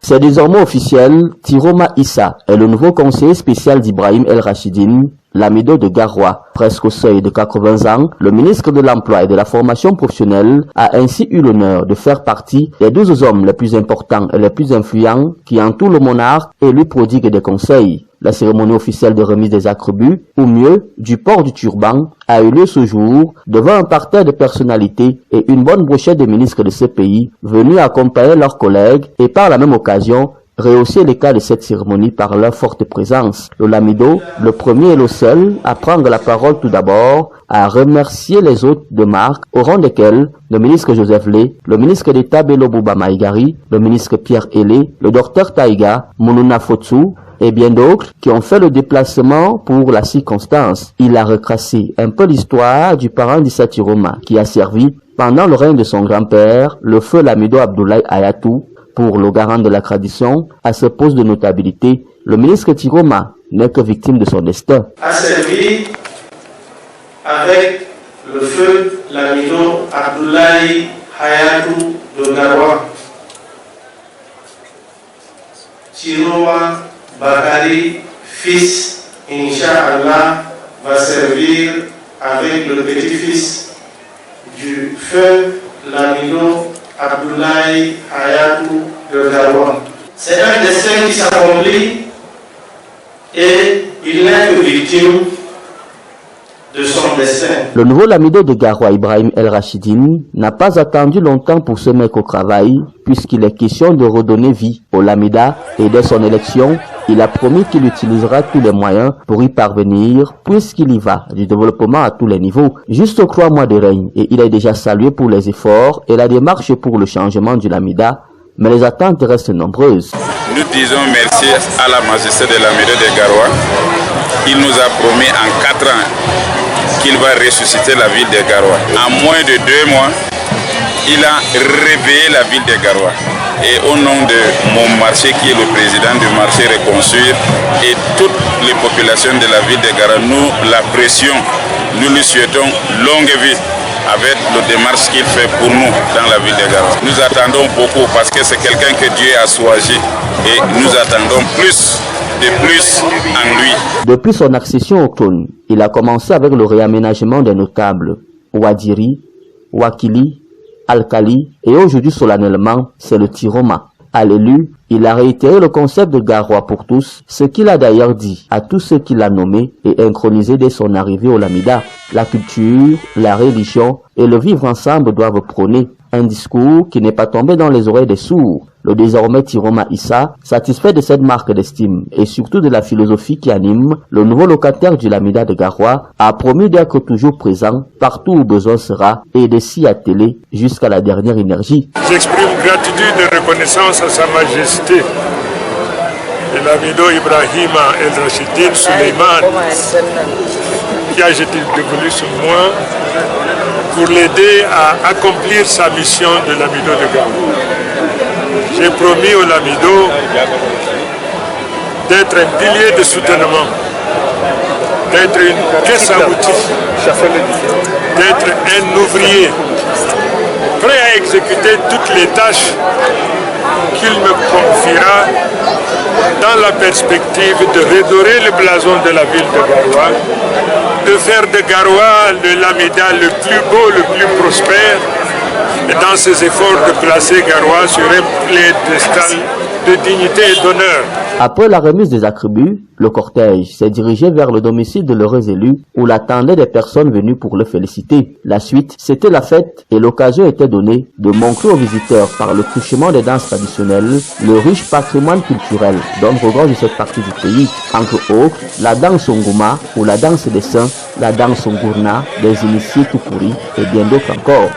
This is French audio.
C'est désormais officiel, Tiroma Issa est le nouveau conseiller spécial d'Ibrahim El Rachidine, Lamido de Garoua. Presque au seuil de 80 ans, le ministre de l'Emploi et de la Formation professionnelle a ainsi eu l'honneur de faire partie des 12 hommes les plus importants et les plus influents qui entourent le monarque et lui prodiguent des conseils. La cérémonie officielle de remise des attributs, ou mieux, du port du turban, a eu lieu ce jour devant un parterre de personnalités et une bonne brochette de ministres de ces pays venus accompagner leurs collègues et par la même occasion rehausser l'éclat de cette cérémonie par leur forte présence. Le Lamido, le premier et le seul à prendre la parole tout d'abord, a remercié les hôtes de marque, au rang desquels le ministre Joseph Lé, le ministre d'État Bello Bouba Maïgari, le ministre Pierre Hélé, le docteur Taïga, Mounouna Fotsu, et bien d'autres qui ont fait le déplacement pour la circonstance. Il a retracé un peu l'histoire du parent d'Issa Tiroma qui a servi, pendant le règne de son grand-père, le feu Lamido Abdoulaye Ayatou, pour le garant de la tradition, à ce poste de notabilité. Le ministre Tiroma n'est que victime de son destin. A servi avec le feu Lamido Abdoulaye Ayatou de Garoua. Tiroma Bakari, fils, Inch'Allah, va servir avec le petit-fils du feu Lamido Abdoulaye Ayatou de Garoua. C'est un destin qui s'accomplit et il n'est que victime de son destin. Le nouveau Lamido de Garoua, Ibrahim El Rachidine, n'a pas attendu longtemps pour se mettre au travail, puisqu'il est question de redonner vie au Lamida et dès son élection, il a promis qu'il utilisera tous les moyens pour y parvenir, puisqu'il y va du développement à tous les niveaux. Juste 3 mois de règne, et il est déjà salué pour les efforts et la démarche pour le changement du Lamida, mais les attentes restent nombreuses. Nous disons merci à la majesté de Lamido de Garoua. Il nous a promis en 4 ans qu'il va ressusciter la ville de Garoua. En moins de 2 mois, il a réveillé la ville de Garoua. Et au nom de mon marché, qui est le président du marché Reconstruire, et toutes les populations de la ville de Garoua, nous l'apprécions, nous lui souhaitons longue vie avec le démarche qu'il fait pour nous dans la ville de Garoua. Nous attendons beaucoup parce que c'est quelqu'un que Dieu a choisi et nous attendons plus en lui. Depuis son accession au trône, il a commencé avec le réaménagement des notables Ouadiri, Wakili, Alkali et aujourd'hui solennellement, c'est le Tiroma. À l'élu, il a réitéré le concept de Garoua pour tous, ce qu'il a d'ailleurs dit à tous ceux qu'il a nommés et inchronisés dès son arrivée au Lamida. La culture, la religion et le vivre ensemble doivent prôner un discours qui n'est pas tombé dans les oreilles des sourds. Le désormais Tiroma Issa, satisfait de cette marque d'estime et surtout de la philosophie qui anime le nouveau locataire du Lamida de Garoua, a promis d'être toujours présent partout où besoin sera et de s'y atteler jusqu'à la dernière énergie. J'exprime gratitude et reconnaissance à Sa Majesté et Lamido Ibrahim El Rachidine Suleiman qui a été devenu sur moi pour l'aider à accomplir sa mission de Lamido de Garoua. J'ai promis au Lamido d'être un pilier de soutènement, d'être une caisse à outils, d'être un ouvrier prêt à exécuter toutes les tâches qu'il me confiera dans la perspective de redorer le blason de la ville de Garoua, de faire de Garoua le Lamida le plus beau, le plus prospère, et dans ses efforts de placer Garoua sur un piédestal de dignité et d'honneur. Après la remise des attributs, le cortège s'est dirigé vers le domicile de l'heureux élu où l'attendaient des personnes venues pour le féliciter. La suite, c'était la fête et l'occasion était donnée de montrer aux visiteurs par le truchement des danses traditionnelles le riche patrimoine culturel dont regorge cette partie du pays. Entre autres, la danse Nguma ou la danse des saints, la danse Ngourna, des initiés Toukouri et bien d'autres encore.